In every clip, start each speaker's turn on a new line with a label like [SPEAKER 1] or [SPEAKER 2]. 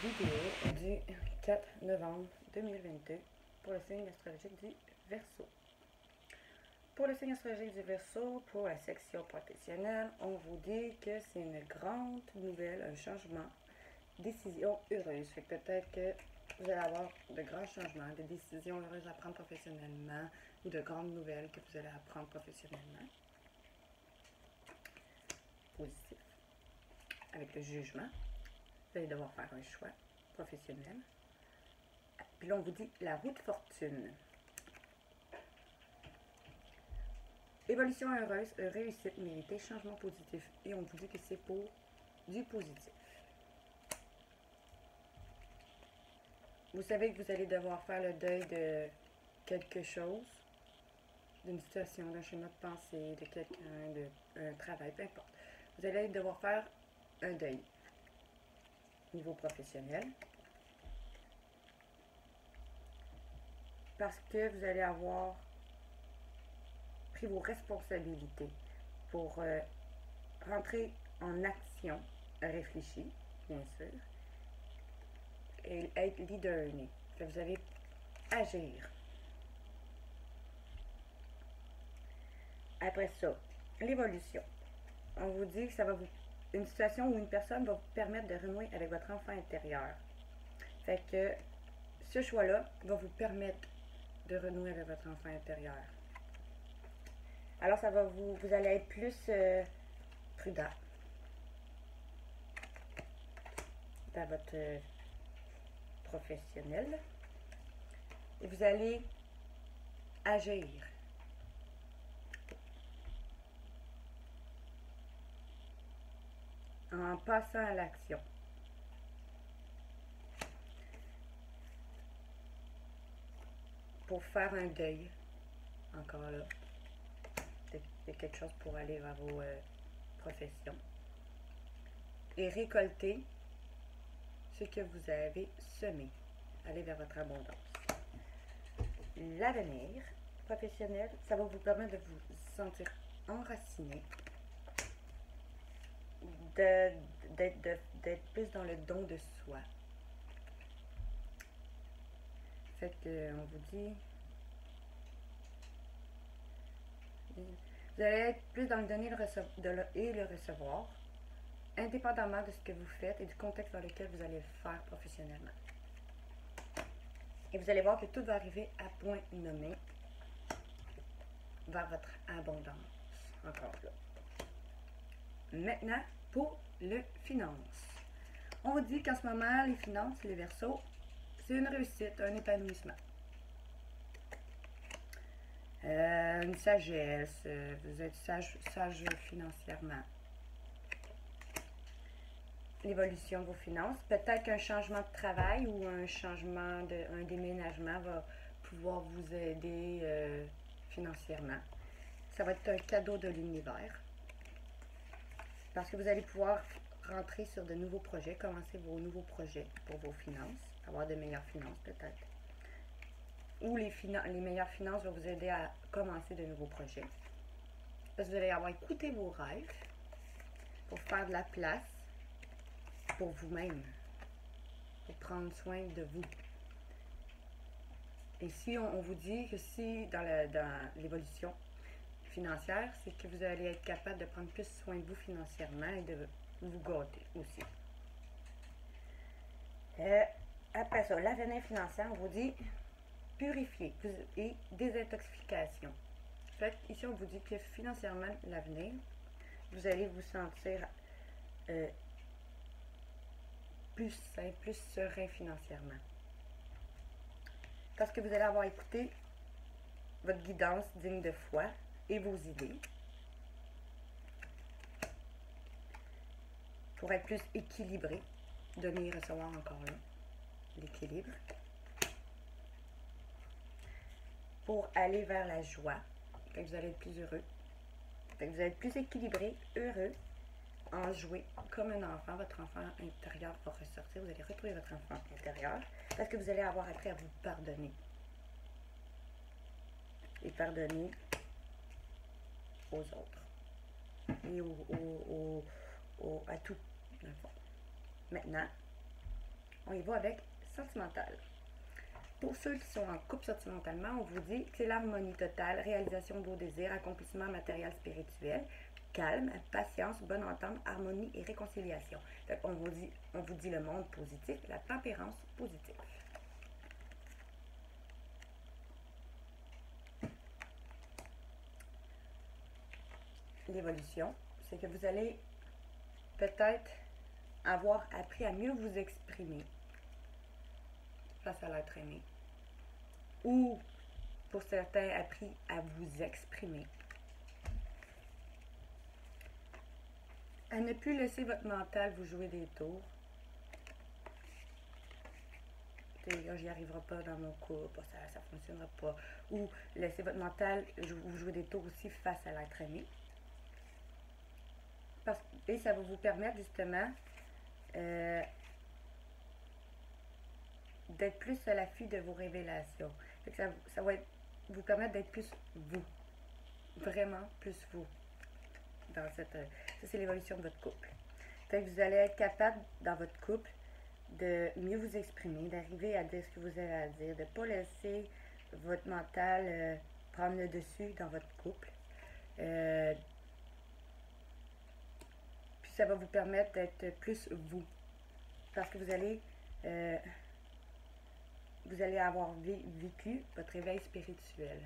[SPEAKER 1] vidéo du 4 novembre 2022 pour le signe astrologique du Verseau. Pour le signe astrologique du Verseau, pour la section professionnelle, on vous dit que c'est une grande nouvelle, un changement, décision heureuse. Fait que peut-être que vous allez avoir de grands changements, des décisions heureuses à prendre professionnellement ou de grandes nouvelles que vous allez apprendre professionnellement. Positif. Avec le jugement, vous allez devoir faire un choix professionnel. Puis là, on vous dit la roue de fortune. Évolution heureuse, réussite méritée, changement positif. Et on vous dit que c'est pour du positif. Vous savez que vous allez devoir faire le deuil de quelque chose, d'une situation, d'un schéma de pensée, de quelqu'un, d'un travail, peu importe. Vous allez devoir faire un deuil. Niveau professionnel. Parce que vous allez avoir pris vos responsabilités pour rentrer en action réfléchie, bien sûr, et être leader né. Vous allez agir. Après ça, l'évolution. On vous dit que ça va vous... Une situation où une personne va vous permettre de renouer avec votre enfant intérieur. Fait que ce choix-là va vous permettre de renouer avec votre enfant intérieur. Alors, ça va vous allez être plus prudent dans votre professionnel. Et vous allez agir. En passant à l'action. Pour faire un deuil, encore là, de quelque chose pour aller vers vos professions. Et récolter ce que vous avez semé. Aller vers votre abondance. L'avenir professionnel, ça va vous permettre de vous sentir enraciné, d'être plus dans le don de soi. Fait que on vous dit, vous allez être plus dans le donner et le recevoir, indépendamment de ce que vous faites et du contexte dans lequel vous allez le faire professionnellement. Et vous allez voir que tout va arriver à point nommé vers votre abondance. Encore là. Maintenant, pour le finance. On vous dit qu'en ce moment, les finances, les Verseaux, c'est une réussite, un épanouissement. Une sagesse, vous êtes sage financièrement. L'évolution de vos finances, peut-être qu'un changement de travail ou un déménagement va pouvoir vous aider financièrement. Ça va être un cadeau de l'univers. Parce que vous allez pouvoir rentrer sur de nouveaux projets, commencer vos nouveaux projets pour vos finances, avoir de meilleures finances peut-être. Ou les meilleures finances vont vous aider à commencer de nouveaux projets. Parce que vous allez avoir écouté vos rêves pour faire de la place pour vous-même, pour prendre soin de vous. Et si on vous dit que si dans l'évolution financière, c'est que vous allez être capable de prendre plus soin de vous financièrement et de vous gâter aussi. Après ça, l'avenir financier, on vous dit purifier et désintoxication. Fait ici, on vous dit que financièrement, l'avenir, vous allez vous sentir plus sain, plus serein financièrement. Parce que vous allez avoir écouté votre guidance digne de foi et vos idées pour être plus équilibré, donner et recevoir encore là, l'équilibre, pour aller vers la joie, fait que vous allez être plus heureux, fait que vous allez être plus équilibré, heureux, en jouer comme un enfant. Votre enfant intérieur va ressortir, vous allez retrouver votre enfant intérieur, parce que vous allez avoir appris à vous pardonner. Et pardonner aux autres. Et à tout, dans le fond. Maintenant, On y va avec sentimental. Pour ceux qui sont en couple sentimentalement, on vous dit que c'est l'harmonie totale, réalisation de vos désirs, accomplissement matériel spirituel, calme, patience, bonne entente, harmonie et réconciliation. Donc, on vous dit le monde positif, la tempérance positive. L'évolution, c'est que vous allez peut-être avoir appris à mieux vous exprimer face à l'être aimé. Ou, pour certains, appris à vous exprimer. À ne plus laisser votre mental vous jouer des tours. J'y arriverai pas dans mon couple, ça ne fonctionnera pas. Ou laisser votre mental vous jouer des tours aussi face à l'être aimé. Et ça va vous permettre justement d'être plus à l'affût de vos révélations. Ça va vous permettre d'être plus vous. Vraiment plus vous. Ça, c'est l'évolution de votre couple. Fait que vous allez être capable, dans votre couple, de mieux vous exprimer, d'arriver à dire ce que vous avez à dire, de ne pas laisser votre mental prendre le dessus dans votre couple. Puis ça va vous permettre d'être plus vous. Parce que vous allez avoir vécu votre éveil spirituel.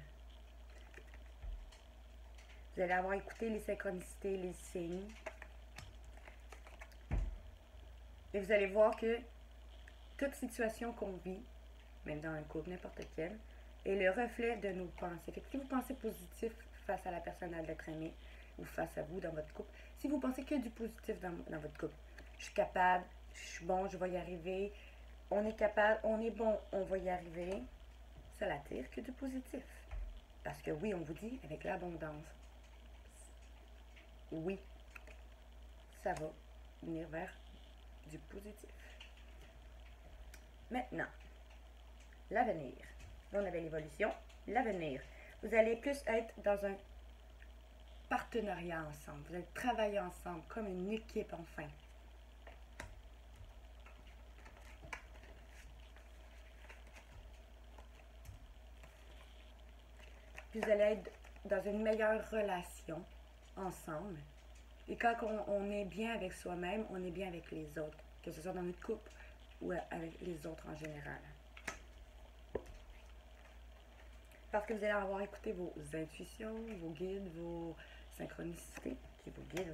[SPEAKER 1] Vous allez avoir écouté les synchronicités, les signes. Et vous allez voir que toute situation qu'on vit, même dans un couple, n'importe quel, est le reflet de nos pensées. Fait que si vous pensez positif face à la personne à l'être aimé ou face à vous dans votre couple, si vous pensez que du positif dans votre couple, je suis capable, je suis bon, je vais y arriver, on est capable, on est bon, on va y arriver, ça l'attire que du positif. Parce que oui, on vous dit avec l'abondance, oui, ça va venir vers du positif. Maintenant, l'avenir. Là, on avait l'évolution. L'avenir. Vous allez plus être dans un partenariat ensemble. Vous allez travailler ensemble comme une équipe enfin. Puis vous allez être dans une meilleure relation ensemble. Et quand on est bien avec soi-même, on est bien avec les autres. Que ce soit dans notre couple ou avec les autres en général. Parce que vous allez avoir écouté vos intuitions, vos guides, vos synchronicités qui vous guident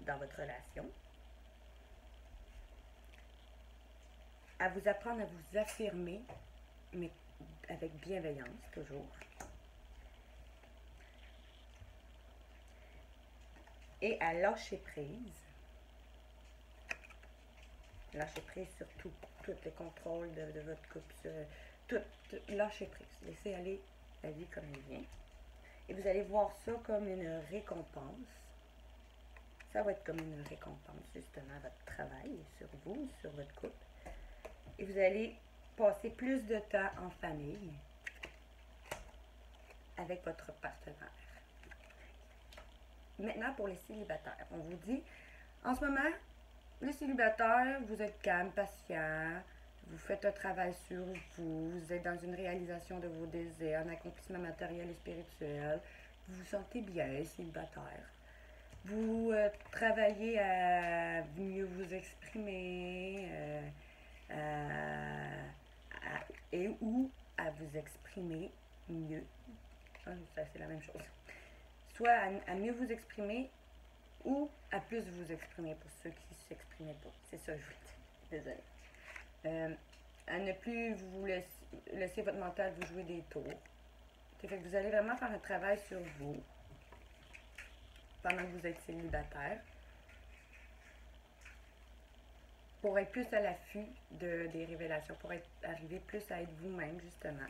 [SPEAKER 1] dans votre relation. À vous apprendre à vous affirmer, mais avec bienveillance toujours. Et à lâcher prise. Lâcher prise sur tout le contrôle de votre couple. Lâcher prise. Laissez aller la vie comme elle vient. Et vous allez voir ça comme une récompense. Ça va être comme une récompense, justement, à votre travail, sur vous, sur votre couple. Et vous allez passer plus de temps en famille avec votre partenaire. Maintenant, pour les célibataires, on vous dit, en ce moment, les célibataires, vous êtes calme, patient, vous faites un travail sur vous, vous êtes dans une réalisation de vos désirs, un accomplissement matériel et spirituel, vous vous sentez bien, célibataire. Vous travaillez à mieux vous exprimer et ou à vous exprimer mieux. Ça, c'est la même chose. Soit à mieux vous exprimer ou à plus vous exprimer pour ceux qui ne s'exprimaient pas. C'est ça que je voulais dire. Désolée. À ne plus vous laisser votre mental vous jouer des tours. Fait que vous allez vraiment faire un travail sur vous pendant que vous êtes célibataire pour être plus à l'affût des révélations, pour arriver plus à être vous-même justement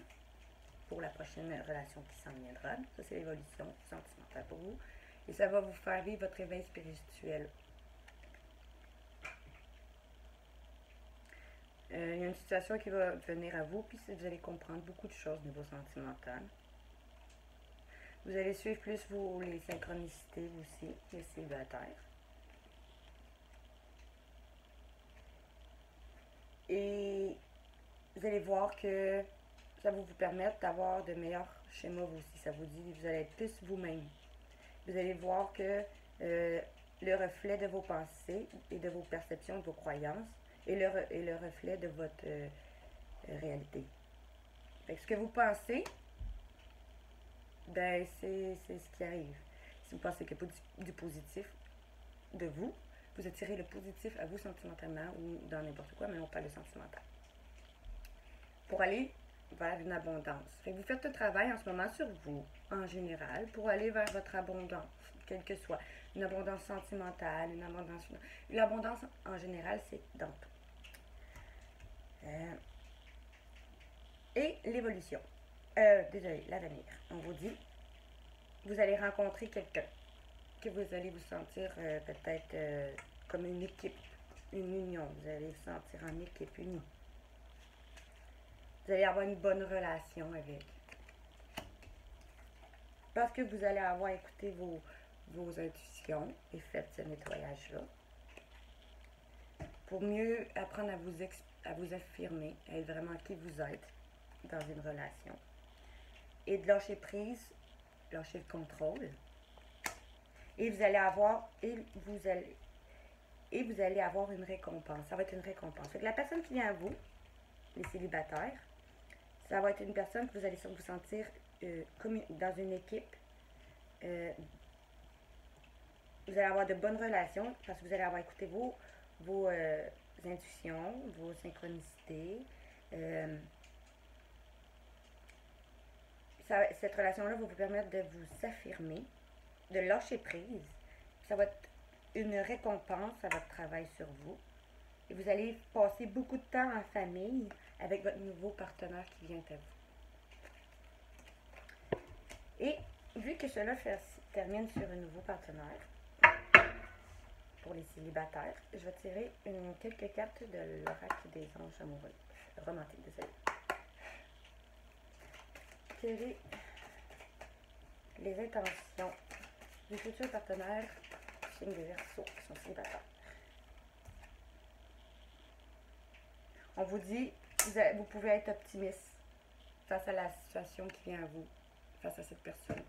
[SPEAKER 1] pour la prochaine relation qui s'en viendra. Ça, c'est l'évolution sentimentale pour vous. Et ça va vous faire vivre votre éveil spirituel. Il y a une situation qui va venir à vous, puis vous allez comprendre beaucoup de choses au niveau sentimental. Vous allez suivre plus les synchronicités aussi, les célibataires. Et vous allez voir que ça va vous permettre d'avoir de meilleurs schémas vous aussi. Ça vous dit, vous allez être plus vous-même. Vous allez voir que le reflet de vos pensées et de vos perceptions, de vos croyances, et le reflet de votre réalité. Fait que ce que vous pensez, ben c'est ce qui arrive. Si vous pensez qu'il n'y a pas du positif de vous, vous attirez le positif à vous sentimentalement ou dans n'importe quoi, mais on parle de sentimental. Pour aller vers une abondance. Fait que vous faites un travail en ce moment sur vous, en général, pour aller vers votre abondance, quelle que soit. Une abondance sentimentale, une abondance... L'abondance, en général, c'est dans tout. Et l'évolution. Désolé, l'avenir. On vous dit, vous allez rencontrer quelqu'un que vous allez vous sentir peut-être comme une équipe, une union. Vous allez vous sentir en équipe unie. Vous allez avoir une bonne relation avec. Parce que vous allez avoir écouté vos intuitions et fait ce nettoyage-là. Pour mieux apprendre à vous affirmer, à être vraiment qui vous êtes dans une relation. Et de lâcher prise, lâcher le contrôle. Et vous allez avoir, vous allez avoir une récompense. Ça va être une récompense. Fait que la personne qui vient à vous, les célibataires, ça va être une personne que vous allez vous sentir comme dans une équipe. Vous allez avoir de bonnes relations parce que vous allez avoir écouté vos intuitions, vos synchronicités. Cette relation-là va vous permettre de vous affirmer, de lâcher prise. Ça va être une récompense à votre travail sur vous. Et vous allez passer beaucoup de temps en famille avec votre nouveau partenaire qui vient à vous. Et vu que cela termine sur un nouveau partenaire, pour les célibataires, je vais tirer quelques cartes de l'oracle des anges amoureux. Romantique, désolé. Tirer les intentions du futur partenaire signe des Verseaux qui sont célibataires. On vous dit, vous pouvez être optimiste face à la situation qui vient à vous, face à cette personne.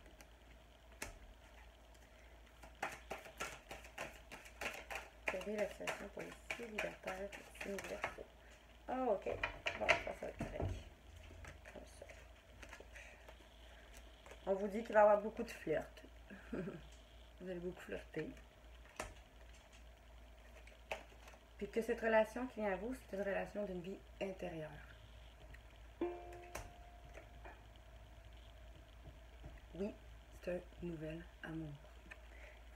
[SPEAKER 1] Quelle est la situation pour les célibataires signe des Verseaux? Ah, ok. Bon, ça va être correct. Comme ça. On vous dit qu'il va y avoir beaucoup de flirt. Vous allez beaucoup flirter. Puis que cette relation qui vient à vous, c'est une relation d'une vie intérieure. Oui, c'est un nouvel amour.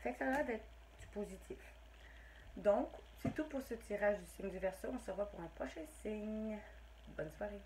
[SPEAKER 1] Fait que ça a l'air d'être du positif. Donc, c'est tout pour ce tirage du signe du Verseau. On se revoit pour un prochain signe. Bonne soirée.